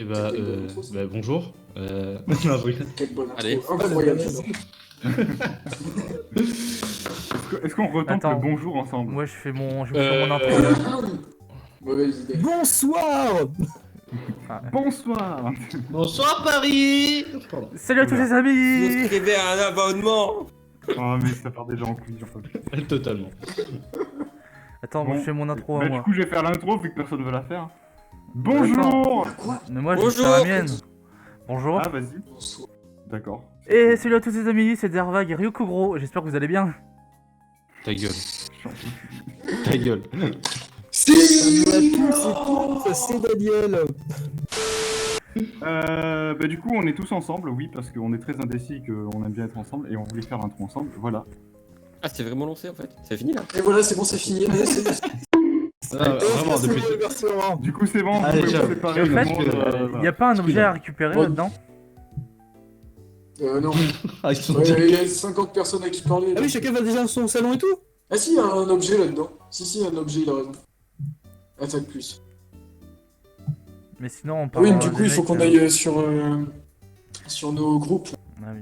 Bonjour. Non, je rigole. Quelle bonne intro. Allez. Incroyable. Est-ce qu'on retente Attends. le bonjour ensemble? Moi je fais mon intro. Mauvaise idée. Bonsoir. Bonsoir. Bonsoir Paris. Pardon. Salut à tous les Vous amis. inscrivez à un abonnement. Oh mais ça part déjà en couille, j'en peux plus. Totalement. Attends, moi je fais mon intro à Bah, moi. du coup je vais faire l'intro vu que personne veut la faire. Bonjour. Mais moi je vais Bonjour. faire la mienne. Bonjour. Ah vas-y, Bonsoir. d'accord. Et salut à tous les amis, c'est Dervag et Ryukugro. J'espère que vous allez bien. Ta gueule. Ta gueule. Salut à tous et toutes, c'est Daniel. Bah du coup on est tous ensemble, oui, parce qu'on est très indécis, qu'on aime bien être ensemble et on voulait faire l'intro ensemble, voilà. Ah, c'est vraiment lancé en fait. C'est fini là. Et voilà, c'est bon, c'est fini. Allez, c'est- Vraiment, depuis. Du coup c'est bon, Allez, vous pouvez ciao. vous séparer. Et au le fait, monde, il voilà. y a pas un objet à récupérer Ouais. là-dedans? Non. Ah, ils sont Ouais, il y a 50 personnes à qui parler. Ah oui, chacun va déjà dans son salon et tout. Ah si, il y a un objet là-dedans. Si, un objet, il a raison. Attaque plus. Mais sinon on Ah parle. oui, mais du coup, il faut qu'on aille sur nos groupes. Ah oui.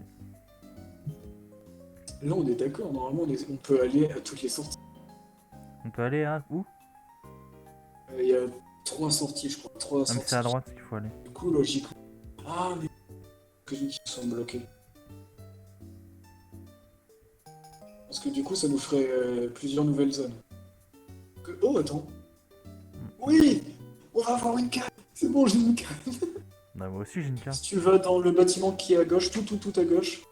Là, on est d'accord. Normalement, on peut aller à toutes les sorties. On peut aller à où? Il y a 3 sorties, je crois. 3 Ah, mais sorties. c'est à droite qu'il faut aller. Du coup, logiquement. Ah, mais. Que qui sont bloqués. Parce que du coup, ça nous ferait plusieurs nouvelles zones. Oh, attends. Oui! On va avoir une canne! C'est bon, j'ai une canne! Bah moi aussi j'ai une carte. Si tu vas dans le bâtiment qui est à gauche, tout à gauche,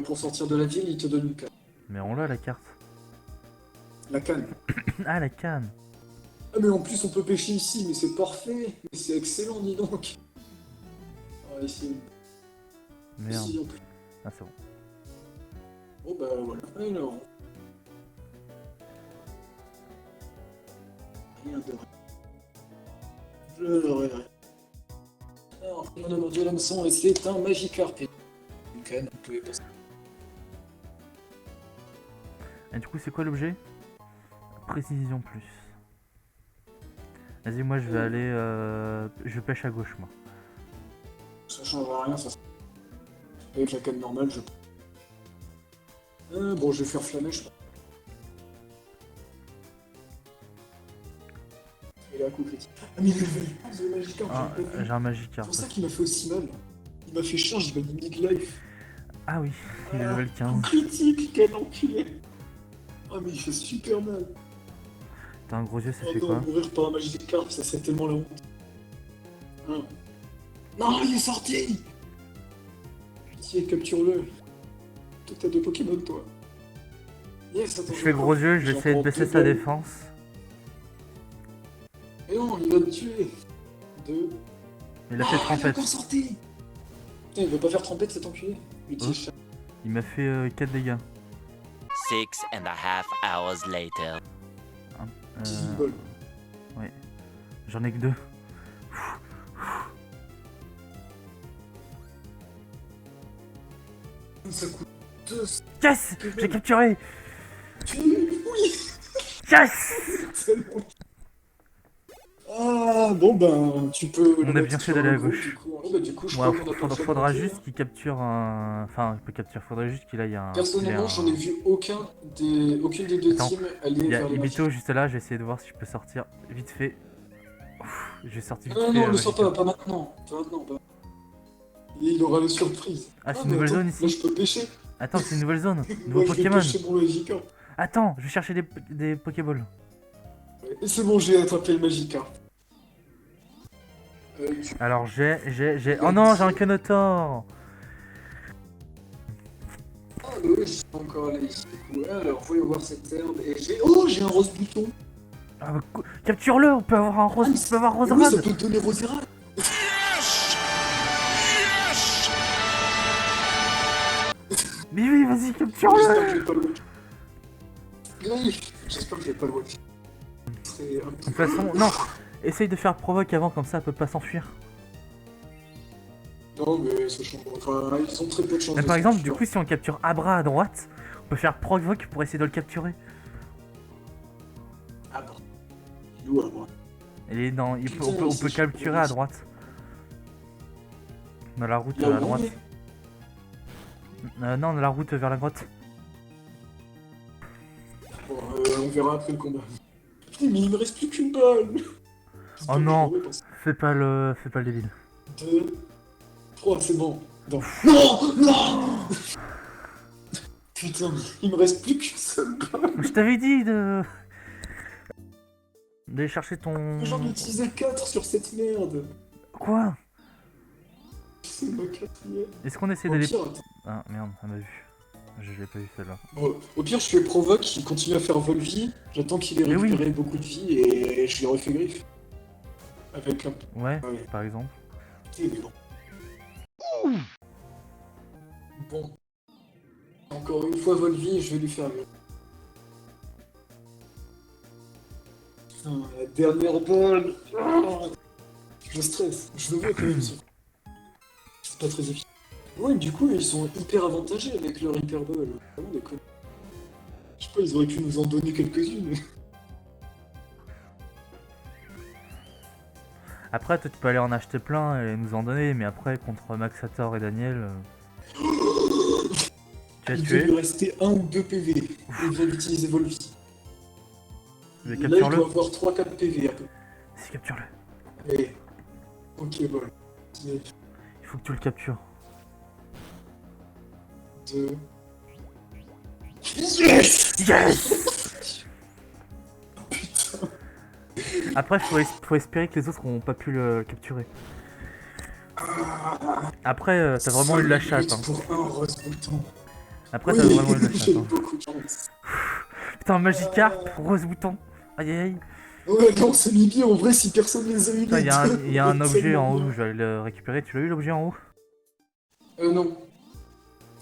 pour sortir de la ville, il te donne une canne. Mais on l'a la carte. La canne. Ah la canne. Ah, mais en plus, on peut pêcher ici, mais c'est parfait! Mais c'est excellent, dis donc! Ah, ici. Merde. Ici, en plus. Ah c'est bon. Bon, bah voilà. Alors. Rien de rien. Je n'aurai rien. Alors, on a mordu l'hameçon et c'est un Magikarp. Et une canne, vous pouvez passer. Et du coup c'est quoi l'objet? Précision plus. Vas-y moi je vais aller je pêche à gauche moi. Ça changera rien, ça. Avec la canne normale, je. Bon, je vais faire flammer, je pense. Et là, coup critique. Ah, mais il est level 11 le Magikarp, Ah j'ai pas vu. j'ai un Magikarp. C'est pour ça qu'il m'a fait aussi mal. Il m'a fait charge, il m'a dit mid-life. Ah oui, il est Ah, level 15. critique, quel enculé. Ah, mais il fait super mal. T'as un gros yeux, ça Oh fait non, quoi? mourir par un Magikarp, ça serait tellement la honte. Hein. Non, il est sorti. Pitié, capture-le. Toi, t'as 2 Pokémon, toi. Yes, attends. Je fais gros yeux, je vais J'en essayer de prends baisser deux sa balles. défense. Mais non, il va me tuer. 2. Il a fait Il est trompette. encore sorti. Putain, il veut pas faire trompette, cet enculé. Lui, Hein chat. Il m'a fait 4 dégâts. 6.5 hours later. 18 Euh, balles. J'en ai que 2. Ça coûte 2. Yes! J'ai capturé! Oui. Yes! Ah, bon ben, tu peux. On le a mettre bien fait sur d'aller un à groupe, gauche. Du coup, Ah, bah, du coup, je Ouais, crois qu'on a pas de faudra choix. juste qu'il capture un. Enfin, il peut capturer, faudrait juste qu'il aille un. Personnellement, qu'il j'en ait ai vu aucune des deux Attends, teams aller Il y a vers le Ibito juste là, je vais essayer de voir si je peux sortir vite fait. Ouf, j'ai sorti vite Non, fait. non, le sors pas, Magikarp. pas maintenant. Pas maintenant, pas. Il aura la surprise. Ah, c'est une mais nouvelle attends, zone Là, ici. je peux pêcher. Attends, c'est une nouvelle zone. Moi, Nouveau je vais Pokémon. pêcher mon Magikarp. Attends, je vais chercher des Pokéballs. Et c'est bon, j'ai attrapé le Magikarp. Alors j'ai. Oh non, j'ai un Kenotor. Ah, bah oui, je suis pas encore allé ici. Du coup, alors, voyons voir cette herbe. Et j'ai. Oh, j'ai un rose bouton. Ah, bah, capture-le, on peut avoir un rose, on peut avoir Mais oui, ça Roserade. peut te donner Roserade. Mais oui, vas-y, J'espère capture-le. que je vais pas le watch. Oui, j'espère que je vais pas le watch. Ce serait un De petit toute façon, non. Essaye de faire provoque avant, comme ça elle peut pas s'enfuir. Non, mais ça change. Enfin, ils ont très peu de chance. Mais de par exemple, du s'enfuir. coup, si on capture Abra à droite, on peut faire provoque pour essayer de le capturer. Ah bon. Il est où, alors? Il est dans. On peut Putain, capturer à c'est droite. On a la route Là à où on droite. est. Non, on a la route vers la grotte. Bon, on verra après le combat. Putain, mais il me reste plus qu'une balle. Oh non, fais pas le débile. 2, 3, c'est bon. Non, non, non. Putain, il me reste plus qu'une seule balle. Je t'avais dit d'aller chercher ton... J'en ai utilisé 4 sur cette merde. Quoi? C'est ma quatrième. Est-ce qu'on essaie Au d'aller... pire, attends. Ah merde, ça m'a vu. Je l'ai pas vu celle-là. Bon, au pire, je fais provoque, il continue à faire vol vie. J'attends qu'il ait Mais oui. récupéré beaucoup de vie et je lui refais griffe. Avec un... Ouais, Ah oui. par exemple. Mais bon. Bon. Encore une fois, vol vie, je vais lui faire griffe. Putain, la dernière balle. Ah, je stresse. Je le veux quand même, ça. C'est pas très efficace. Ouais, du coup, ils sont hyper avantagés avec leur hyperbole. Vraiment des connes. Je sais pas, ils auraient pu nous en donner quelques-unes. Après, toi, tu peux aller en acheter plein et nous en donner, mais après, contre Maxator et Daniel... Tu as Il tué. doit lui rester 1 ou 2 PV. Et il va l'utiliser Volvi. Mais Là, il capture-le. doit avoir 3-4 PV à peu. Si, capture-le. Allez. Ok, bon. Il faut que tu le captures. 2. Yes. Après, faut espérer que les autres n'ont pas pu le capturer. Après, t'as vraiment eu de la chatte. Hein. Pour un rose bouton. Après, t'as vraiment eu de la J'ai chatte. eu Hein. beaucoup de chance. Putain, Magikarp, rose bouton. Aïe aïe aïe. Ouais, non, c'est Libye, en vrai, si personne les a eu. Putain, il y a un c'est objet en tellement haut, je vais aller le récupérer. Tu l'as eu l'objet en haut? Non.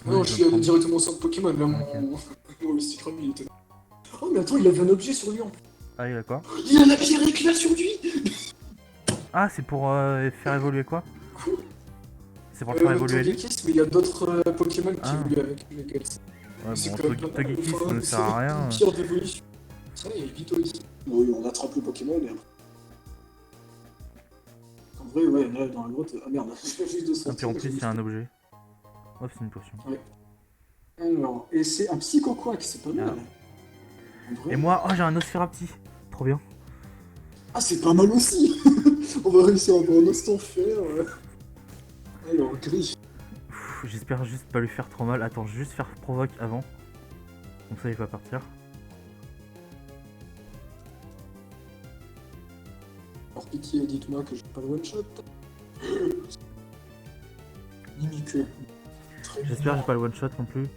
Oui, Non, je je suis allé prends. directement au centre Pokémon, là, mon Mysticram, il était là. Oh, mais attends, il avait un objet sur lui en plus. Ah, il a quoi? Il a la pierre éclair sur lui. Ah, c'est pour faire évoluer quoi? Cool. C'est pour faire évoluer lui? Togekiss, mais il y a d'autres Pokémon qui Ah. évoluent avec les Gals. Ouais, C'est bon, quand même pas mal. Togekiss Enfin, ne sert à rien. C'est une pierre d'évolution. Ça, il y a Vito aussi. Oui, on attrape le Pokémon et après. En vrai, ouais, il y en a dans la grotte. Ah merde, je viens juste de Et sortir. puis en plus, il y a un objet. Hop, c'est une potion. Alors, et c'est un Psycho-Quack, c'est pas mal. En vrai. Et moi, oh, j'ai un Nosferapti. Trop bien. Ah, c'est pas mal aussi. On va réussir à avoir un instant fer. Alors, gris. Pff, j'espère juste pas lui faire trop mal. Attends, je vais juste faire provoque avant. Comme ça, il va partir. Par pitié, dites-moi que j'ai pas le one-shot. Mimikeux. Très J'espère que bien. j'ai pas le one shot non plus.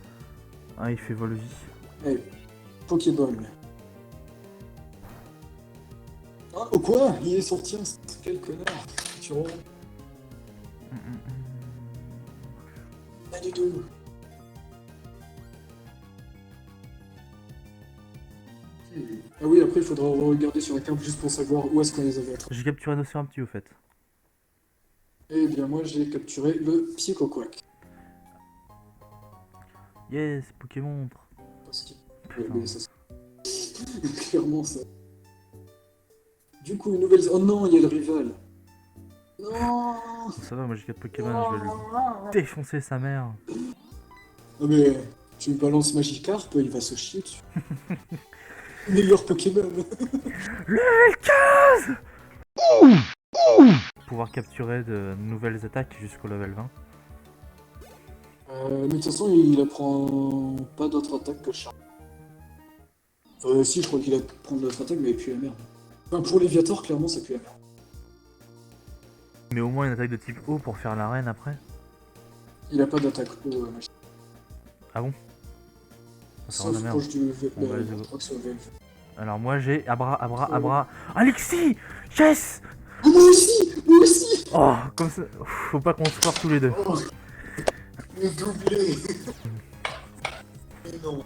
Ah, il fait vol vie. Allez, Pokéball. Ah, oh quoi? Il est sorti un... Quel connard. Tu vois? Pas du tout. Ah oui, après il faudra regarder sur la carte juste pour savoir où est-ce qu'on les avait. J'ai capturé Nosferapti au fait. Eh bien moi j'ai capturé le Psycho-Quack. Yes, Pokémon. Parce que... Ouais, mais ça, clairement ça. Du coup, une nouvelle... Oh non, il y a le rival. Non. Ça va, moi j'ai 4 Pokémon, je vais lui défoncer sa mère. Non mais, tu me balances Magikarp, il va se chier dessus. Meilleur Pokémon. Level 15. Pouvoir capturer de nouvelles attaques jusqu'au level 20. Mais de toute façon, il apprend pas d'autres attaques que Charme. Si, je crois qu'il apprend d'autres attaques, mais il pue la merde. Enfin, pour Léviator, clairement, ça pue la merde. Mais au moins une attaque de type eau pour faire l'arène après. Il a pas d'attaque au Magikarp. Ah bon? Ça Sauf rend la merde. proche du Bon, bah, je je- crois que c'est au VF. Alors moi j'ai Abra. Alexis! Yes! Oh, moi aussi. Oh, comme ça. Faut pas qu'on se foire tous les deux. Oh, le doublé. Mais non.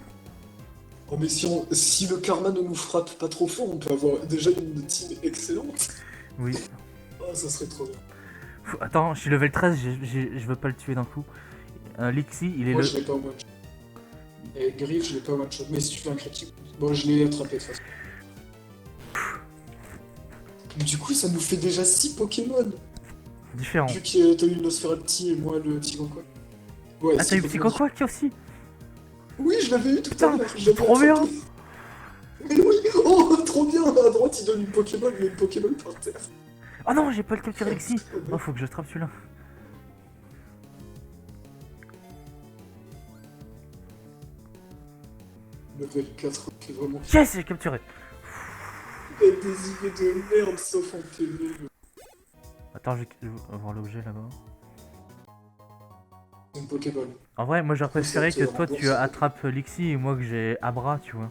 Oh, mais si le karma ne nous frappe pas trop fort, on peut avoir déjà une team excellente. Oui. Oh, ça serait trop bien. Attends, je suis level 13, je veux pas le tuer d'un coup. Alexis, il est Moi, le... je l'ai pas au one-shot. Et Griff, je l'ai pas au one-shot. Mais si tu fais un critique... Bon, je l'ai attrapé de toute façon. Du coup, ça nous fait déjà 6 Pokémon. Différent. Vu que t'as eu le Nosferatu et moi le Psychoquack. Ouais, Ah, c'est t'as eu complètement Psychoquack aussi? Oui, je l'avais eu tout à Putain, l'heure. je l'avais trop bien. attrapé. Mais oui, oh, trop bien. À droite, il donne une Pokéball, il y a une Pokéball par terre. Oh non, j'ai pas le capture Lexi. Oh, faut que je attrape celui-là. Level 4, c'est vraiment... Yes, j'ai capturé. Il y a des idées de merde, sauf en PV. Attends, je vais voir l'objet là-bas. C'est une Pokéball. En vrai, moi j'aurais préféré que C'est toi tu remboursé. attrapes Lixi et moi que j'ai Abra, tu vois.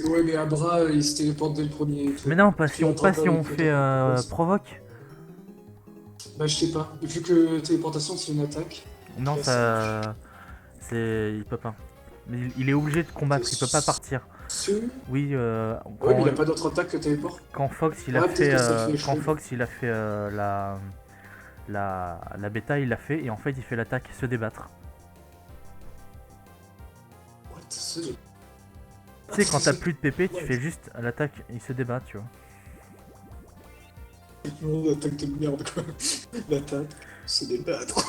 Ouais, mais Abra, il se téléporte dès le premier. Mais non, pas si on, attrape pas si on avec fait le- provoque. Bah, je sais pas. Vu que téléportation, c'est une attaque. Non, Ouais, ça. C'est. Il peut pas. Mais il est obligé de combattre, il peut pas partir. Sûr. Oui, quand, Ouais, mais il a pas d'autre attaque que téléport. quand Fox il Ah, a peut-être fait. que ça fait Quand chaud. Fox il a fait la bêta, il l'a fait et en fait il fait l'attaque se débattre. What the- Tu sais, quand t'as plus de PP, tu fais juste l'attaque, il se débat, tu vois. Non, l'attaque de merde, quoi. L'attaque, se débattre.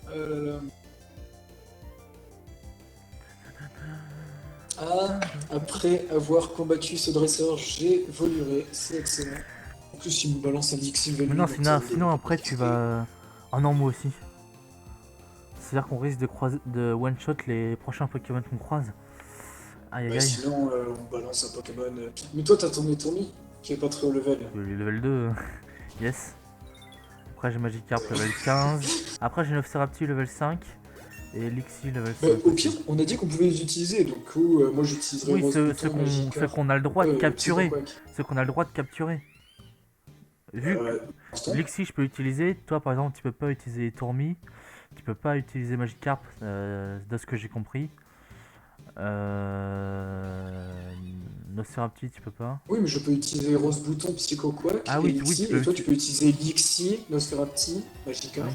Oh là là. Ah, après avoir combattu ce dresseur, j'ai voluré, c'est excellent. En plus, il me balance un Dixie Mais non, sinon après tu vas. Oh non, moi aussi. C'est-à-dire qu'on risque de one-shot les prochains Pokémon qu'on croise. Aïe aïe Bah, aïe. sinon, on balance un Pokémon. Mais toi, t'as ton Etourmi, qui est pas très haut level. Le level 2, yes. Après j'ai Magikarp level 15. Après j'ai Novcerapti level 5. Et Lixi level 5. Bah, au pire, on a dit qu'on pouvait les utiliser, donc moi j'utiliserai Oui, Rose ceux Bouton, Magikarp, qu'on a le droit de capturer. Psychoquack. Ceux qu'on a le droit de capturer. Vu que Pour l'instant, Lixi je peux utiliser, toi par exemple tu peux pas utiliser Tourmi, tu peux pas utiliser Magikarp de ce que j'ai compris. Nocerapti tu peux pas. oui, mais je peux utiliser Rose Bouton, Psychoquack, Ah et oui, Lixi, oui, tu peux et toi tu peux utiliser Lixi, Nosferapti, Magikarp,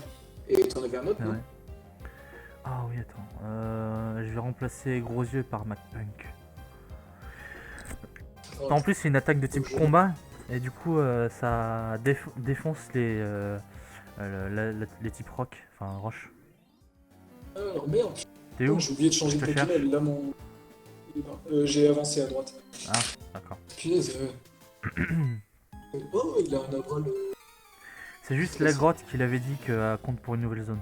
et t'en avais un autre, Ah non ouais. Ah oui attends, je vais remplacer Gros Yeux par MacPunk. Enfin, En plus c'est une attaque de type je- combat et du coup ça défonce les types rock, enfin roche. alors merde, T'es où? j'ai oublié de changer Je de te Pokémon, cherche. là mon... j'ai avancé à droite. Ah d'accord. Punaise, oh, il a un Abra, le... C'est juste la grotte qu'il avait dit qu'elle compte pour une nouvelle zone.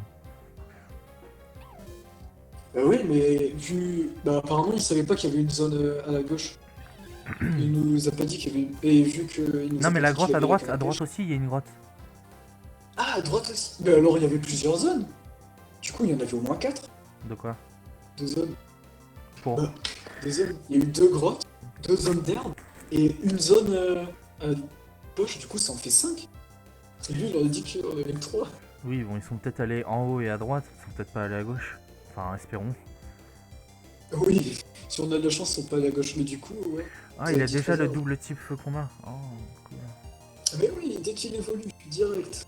Oui, mais vu... Bah apparemment, il savait pas qu'il y avait une zone à la gauche. Il nous a pas dit qu'il y avait une... Et vu que... il nous Non a mais pas la dit grotte qu'il y à avait droite, la cage. aussi il y a une grotte. Ah, à droite aussi. Mais alors, il y avait plusieurs zones. Du coup, il y en avait au moins 4. De quoi? 2 zones. Pour. Bah, 2 zones. Il y a eu 2 grottes, 2 zones d'herbe, et une zone à gauche. Du coup, ça en fait 5. Et lui, il aurait dit qu'il y en avait que 3. Oui bon ils sont peut-être allés en haut et à droite, ils sont peut-être pas allés à gauche. Enfin espérons. Oui, si on a de la chance, ils sont pas à la gauche. Mais du coup, ouais. Ah Ça il a dit déjà le trésor. double type feu combat. Oh cool. Mais oui, dès qu'il évolue, direct.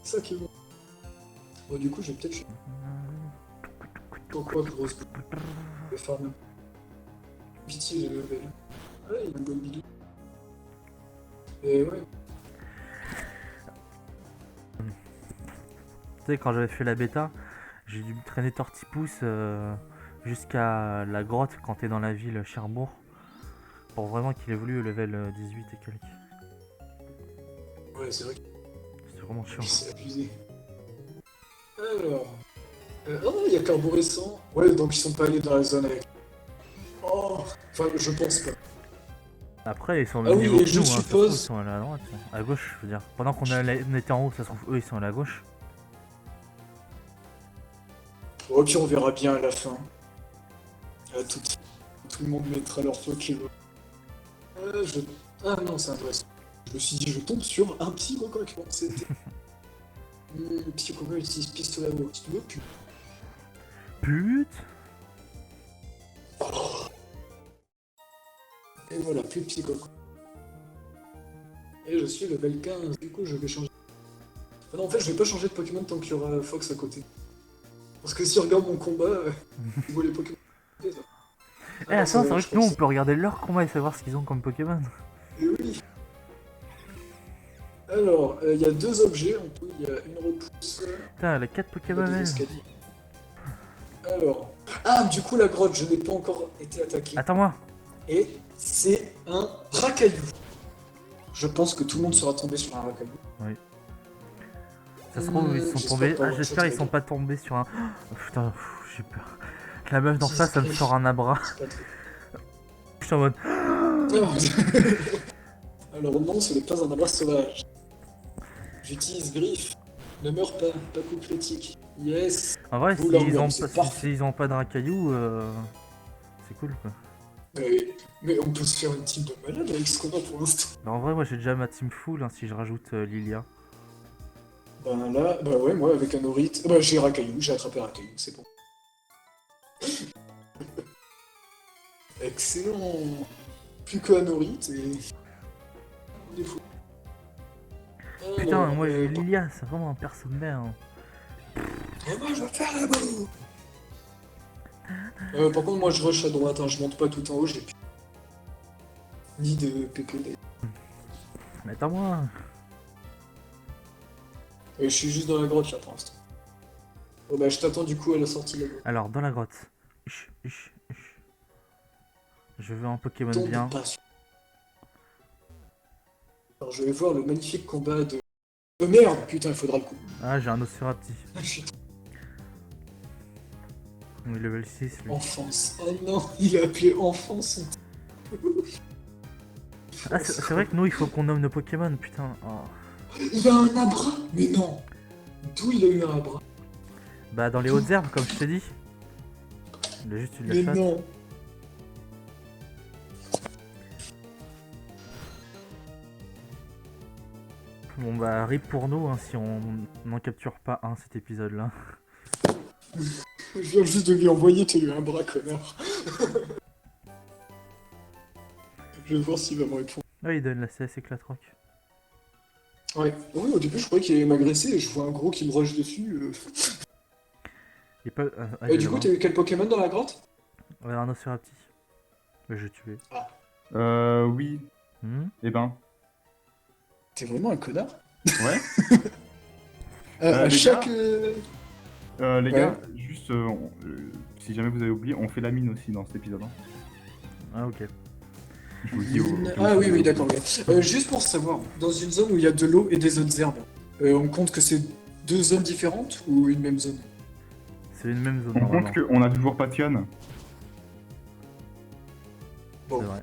C'est ça qui est bon. Bon, du coup, j'ai peut-être... Pourquoi grosse le farm. Pitié, j'ai le level. Ah, il a un bon bidou. Et ouais. Tu sais quand j'avais fait la bêta, j'ai dû me traîner Tortipousse jusqu'à la grotte quand t'es dans la ville Cherbourg. Pour vraiment qu'il évolue au level 18 et quelques. Ouais, c'est vrai C'est vraiment chiant. qu'il s'est abusé. Alors... oh, il y a Carborescent. Ouais, donc ils sont pas allés dans la zone avec... Oh, enfin, je pense pas. Après ils sont au Ah même oui, niveau et que je nous, hein, ça se suppose- trouve, ils sont allés à droite, à gauche je veux dire. Pendant qu'on était en haut, ça se trouve eux ils sont allés à gauche. Bon, ok, on verra bien à la fin. Tout le monde mettra leur Pokémon. Ah non, c'est un dress. Je me suis dit, je tombe sur un Psychoquack. Bon, c'était... Psychoquack utilise pistolet à eau. Tu veux plus. Pute. Et voilà, plus de Psychoquack. Et je suis level 15, du coup je vais changer. Ah non, en fait, je vais pas changer de Pokémon tant qu'il y aura Fox à côté. Parce que si on regarde mon combat, tu vois les Pokémon. Eh Ah non, attends, c'est vrai je que nous on pense. peut regarder leur combat et savoir ce qu'ils ont comme Pokémon. Et oui, Alors, il y a 2 objets en tout. Il y a une repousse. Putain, elle a 4 Il y a Pokémon. 2 elle. escaliers. Alors. Ah, du coup, la grotte, je n'ai pas encore été attaqué. Attends-moi. Et c'est un racaillou. Je pense que tout le monde sera tombé sur un racaillou. Ça se trouve, ils sont j'espère tombés. pas, Ah, j'espère ils je sont pas tombés sur un. Oh, putain, j'ai peur. La meuf d'en face, ça me sort un abra. C'est pas très- Je suis en mode. Alors non, ce n'est pas un abra sauvage. J'utilise griffe. Ne meurs pas, pas coup critique. Yes. En vrai, Oula, s'ils ont, c'est pas- parfait. s'ils ont pas de racaillou, c'est cool quoi. Mais on peut se faire une team de malades avec ce qu'on a pour l'instant. Bah, en vrai, moi j'ai déjà ma team full hein, si je rajoute Lilia. Ben là, bah ouais, moi avec un Aurite. Bah j'ai racaillou, j'ai attrapé un racaillou, c'est bon. Excellent. Plus qu'un Aurite et. On est fou. Putain, Alors, moi Lilia, c'est vraiment un perso de merde. Et moi je vais faire la boue. Par contre, moi je rush à droite, hein, je monte pas tout en haut, j'ai plus. Ni de PP d'ailleurs. Mais attends-moi. Je suis juste dans la grotte là pour l'instant. Bon bah je t'attends du coup à la sortie de la grotte. Alors, dans la grotte. Huch. Je veux un Pokémon Tombe bien. pas sur- Alors je vais voir le magnifique combat de. Oh merde, putain, il faudra le coup. Ah, j'ai un Océrapti. Je suis Oui, level 6 lui. enfance. Oh non, il a appelé enfance. Ah, c'est vrai que nous, il faut qu'on nomme nos Pokémon, putain. Oh. Il a un abra. Mais non. D'où il a eu un abra? Bah, dans les hautes herbes, comme je t'ai dit. Il a juste eu de Mais la chatte. non. Bon bah rip pour nous hein, si on n'en capture pas un cet épisode là. Je viens juste de lui envoyer, t'as eu un bras, connard. Je vais voir s'il va me répondre. Ah il donne la CS Éclatroc. Ouais. Oui, au début, je croyais qu'il allait m'agresser et je vois un gros qui me rush dessus. Et pas. Et du coup, t'as eu quel Pokémon dans la grotte? Ouais, un Océrapti. Mais je vais tuer. Oui. Eh ben. T'es vraiment un connard? Ouais. À les chaque. Les gars, juste, si jamais vous avez oublié, on fait la mine aussi dans cet épisode. Hein. Ah ok. Je vous le dis au Ah oui, d'accord. Ouais. Juste pour savoir, dans une zone où il y a de l'eau et des autres herbes, on compte que c'est 2 zones différentes ou une même zone? C'est une même zone On normalement. compte qu'on a toujours pas de canne. C'est vrai.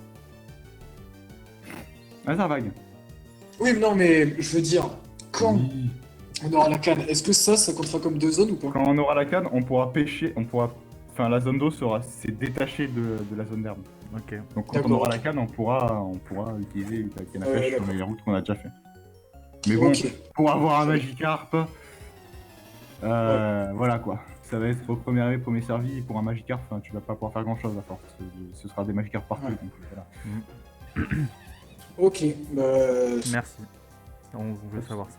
Ah, ça vague. Oui, mais non, mais je veux dire, quand Oui. on aura la canne, est-ce que ça comptera comme 2 zones ou pas? Quand on aura la canne, on pourra pêcher, Enfin, la zone d'eau s'est détachée de la zone d'herbe. Ok. Donc quand on D'accord. aura la canne, on pourra utiliser la canne à pêche sur d'accord. les routes qu'on a déjà fait. Mais bon, Ok. pour avoir un Magikarp, voilà quoi. Ça va être premier arrivé, premier servi. Pour un Magikarp, enfin, tu vas pas pouvoir faire grand chose à force. Ce sera des Magikarp partout. Ouais. Donc, voilà. Ok, bah. Merci. On veut savoir ça.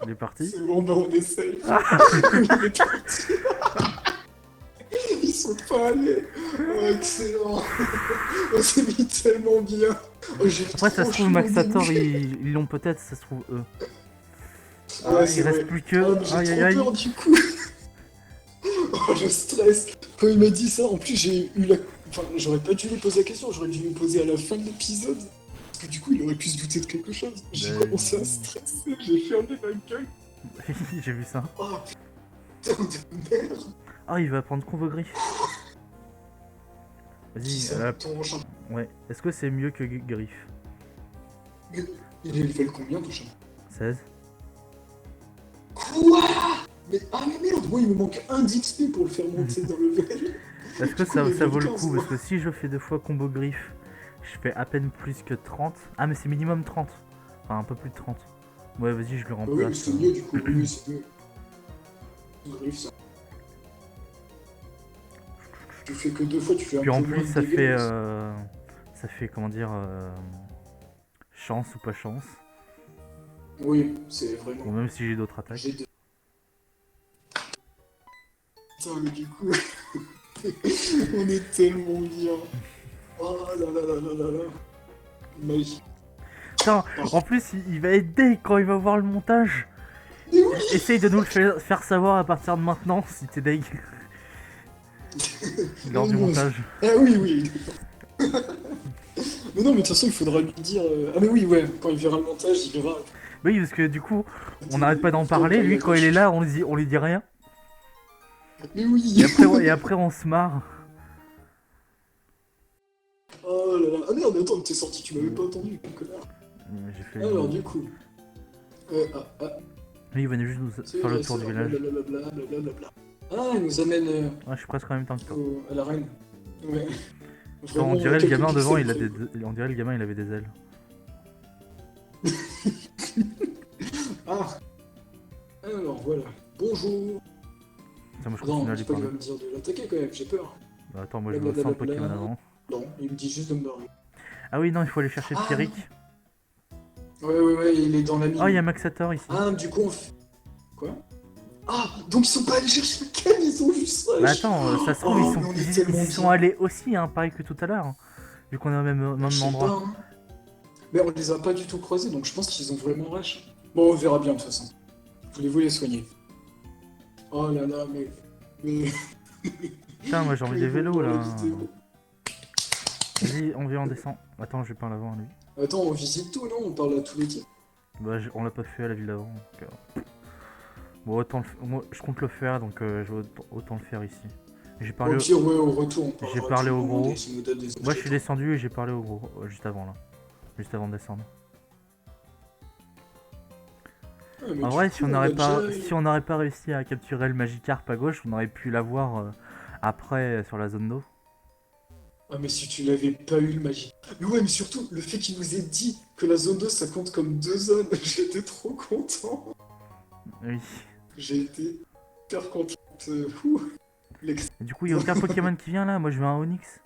Il est parti. C'est bon, bah on essaye. Ils sont pas allés. Oh, excellent. On s'est mis tellement bien. Oh, j'ai Après ça trop se trouve chaud Maxator au début. ils l'ont peut-être, ça se trouve eux. Ouais, c'est il reste vrai. plus que. Oh, mais j'ai Aïe trop aïe aïe. peur du coup. Oh, je stresse. Quand il m'a dit ça, en plus j'ai eu la. Enfin, j'aurais pas dû lui poser la question, j'aurais dû lui poser à la fin de l'épisode. Parce que du coup, il aurait pu se douter de quelque chose. J'ai Ben, commencé à stresser, j'ai fermé ma gueule. J'ai vu ça. Oh putain de merde. Ah il va prendre Convo Gris. Vas-y, Ça ton chat. ouais. Est-ce que c'est mieux que Griff? Il est level combien ton chat? 16. Quoi? Mais merde, moi il me manque un d'XP pour le faire monter dans le level. Est-ce que Du coup, il est ça vaut le 15, coup? moi. Parce que si je fais 2 fois combo griffe, je fais à peine plus que 30. Ah mais c'est minimum 30. Enfin un peu plus de 30. Ouais vas-y je le Bah oui, mais remplace. c'est mieux du coup, oui, c'est mieux. Griffe, ça. Tu fais que 2 fois, tu fais un Puis peu en moins plus de ça dégâts, fait mais ça fait comment dire chance ou pas chance. oui, c'est vraiment. Ou même si j'ai d'autres attaques. J'ai deux. Putain, mais du coup, on est tellement bien. Oh là là là là là là. Magie. Putain, en plus, il va être deg quand il va voir le montage. Mais oui. Essaye de nous le faire savoir à partir de maintenant si t'es deg. Lors du montage. Ah oui, oui. Mais non, mais de toute façon, il faudra lui dire... Ah mais oui, ouais, quand il verra le montage, il verra. Oui, parce que du coup, on n'arrête pas d'en parler. Lui, quand il est là, on lui dit rien. Mais oui. Et après on se marre. Oh là là. Ah merde, attends, t'es sorti, tu m'avais pas entendu, connard. J'ai fait. Alors, du coup... Lui, il venait juste nous faire le tour du village. Blablabla. Ah, il nous amène Ouais, je suis presque en même temps que toi. à la reine. Ouais. Enfin, on dirait le gamin devant, on dirait le gamin, il avait des ailes. Ah. Alors, voilà. Bonjour. Tiens, moi je Non, continue à lui c'est pas qu'il parler. va me dire de l'attaquer quand même, j'ai peur. Bah, attends, moi je me sens Blablabla. Pokémon avant. Non, il me dit juste de me barrer. Ah oui, non, il faut aller chercher Ah. Pierrick. Ouais, il est dans la mine. Oh, il y a Maxator ici. Ah, du coup, on fait... Quoi? Ah, donc ils sont pas allés chercher le Ken, ils ont juste... Bah attends, ça se trouve, Oh, mais on est tellement ils sont bien. allés aussi, hein, pareil que tout à l'heure. Hein, vu qu'on est au même Je sais endroit. pas, hein. Mais on les a pas du tout croisés, donc je pense qu'ils ont vraiment rush. Bon, on verra bien de toute façon. Voulez-vous les soigner? Oh là là, mais... Putain, moi j'ai envie des vélos là. La vidéo. Vas-y, on vient, on descend. Attends, je vais parler avant lui. Attends, on visite tout, non? On parle à tous les types. Bah, on l'a pas fait à la ville d'avant. Donc, bon, moi je compte le faire, donc je vais autant le faire ici. J'ai parlé Au pire, ouais, au retour, on parlera j'ai parlé tout au le monde gros. et ça nous donne des Moi je objets. suis descendu et j'ai parlé au gros, juste avant là. Juste avant de descendre. Ah, mais En du vrai, coup, si on n'aurait déjà- pas réussi à capturer le Magikarp à gauche, on aurait pu l'avoir après sur la zone d'eau. Ah, mais si tu l'avais pas eu, le magie. Mais ouais, mais surtout, le fait qu'il nous ait dit que la zone 2, ça compte comme 2 zones, j'étais trop content. Oui. J'ai été hyper content. Ouh. Et du coup, il n'y a aucun Pokémon qui vient là. Moi je veux un Onix.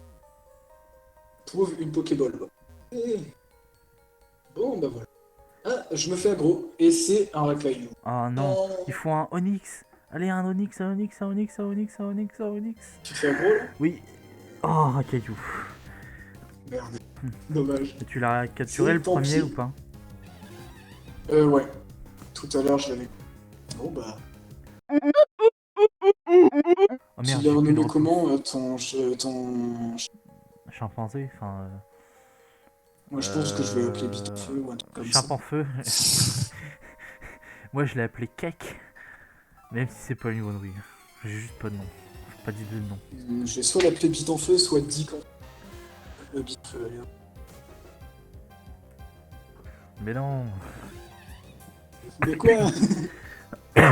Trouve une Pokéball. Eh. Bon, bah voilà. Ah, je me fais aggro, et c'est un Rakaillou. Ah non, Oh. il faut un Onix. Allez, un Onix, un Onix, un Onix, un Onix, un Onix, un Onix. Tu te fais aggro là? Oui. Oh, Rakaillou. Merde. Dommage. Et tu l'as capturé C'est le tant premier pis. ou pas? Ouais. Tout à l'heure, je l'avais. Bon, bah. Oh Tu merde, l'as j'ai plus de renommé ressources. comment ton. Chimpanzé, enfin. Moi, je pense que je vais appeler Bite Feu ou un truc comme ça. Chimpanfeu. Moi je l'ai appelé Cake. Même si c'est pas une bonne rue. J'ai juste pas de nom. Pas d'idée de nom. Je vais soit l'appeler Bite en Feu, soit Dick en. Bite Feu, allez. Mais non. Mais quoi?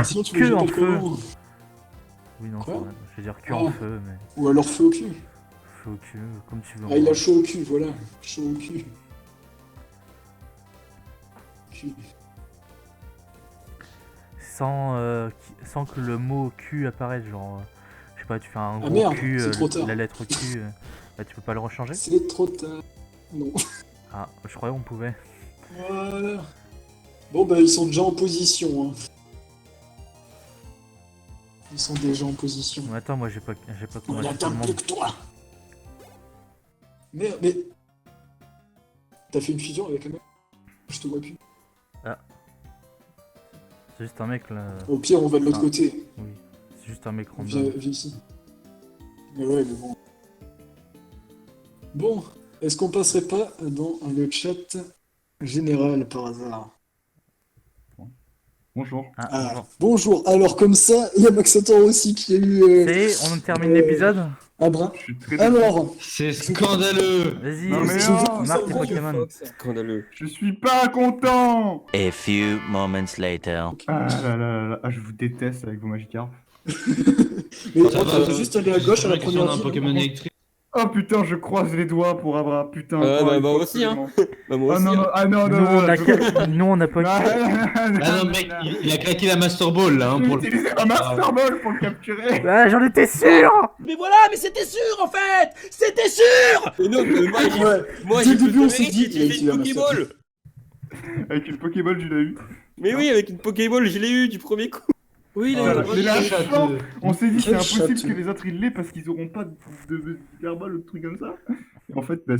Sinon, tu Que veux en que feu. comment? Oui, non, Quoi c'est vrai. Je vais dire que Ah. en feu, mais. Ou alors feu au cul. Feu au cul, comme tu veux. Ah, il a chaud au cul, voilà. Chaud au cul. Cul. Sans que le mot cul apparaisse, genre. Je sais pas, tu fais un gros merde, cul, c'est trop tard. la lettre Q, bah tu peux pas le rechanger? C'est trop tard. Non. Ah, je croyais qu'on pouvait. Voilà. Bon, bah, ils sont déjà en position. Hein. Ils sont déjà en position. Mais attends, moi j'ai pas On combattu tout attend le plus monde. que toi. Merde, mais. T'as fait une fusion avec un mec? Je te vois plus. C'est juste un mec là. Au pire, on va de l'autre Ah. côté. Oui, c'est juste un mec Viens, random. viens ici. Mais ouais, mais bon. Bon, est-ce qu'on passerait pas dans le chat général par hasard? Bonjour. Ah, Ah, bonjour. bonjour. Alors comme ça, il y a Maxator aussi qui a eu C'est, on termine l'épisode? un bras. Je suis très Alors, C'est scandaleux. Vas-y, Non, mais c'est non, juste marque ça, tes gros. Pokémon. Scandaleux. Je suis pas content. A few moments later. Ah là là là là, ah, je vous déteste avec vos Magikarp. mais Ça on va, va juste aller à gauche à la J'aimerais qu'on ait première un ville. Pokémon électrique. Oh putain, je croise les doigts pour Abra, putain. Bah, il bah faut aussi, hein. absolument. Bah moi Ah aussi. non, hein. non, ah non, Nous non, on a, je- nous, on a pas. Ah non, mec, il a claqué la Master Ball là. Hein, J'ai pour utilisé ma Master Ball pour le capturer. Ah, j'en étais sûr! Mais voilà, mais c'était sûr en fait. C'était sûr. Mais non, mais moi, j'ai- Ouais, moi dès j'ai le fait début, on le s'est mec, dit, j'ai il a fait été une la Master Pokéball. Avec une Pokéball, tu l'as eu. Mais oui, avec une Pokéball, je l'ai eu du premier coup. Oui, il a eu Voilà. le Mais là, Chat, non, on s'est dit c'est Quel impossible chat. que les autres ils l'aient parce qu'ils auront pas de Superball ou de trucs comme ça. Et en fait, bah,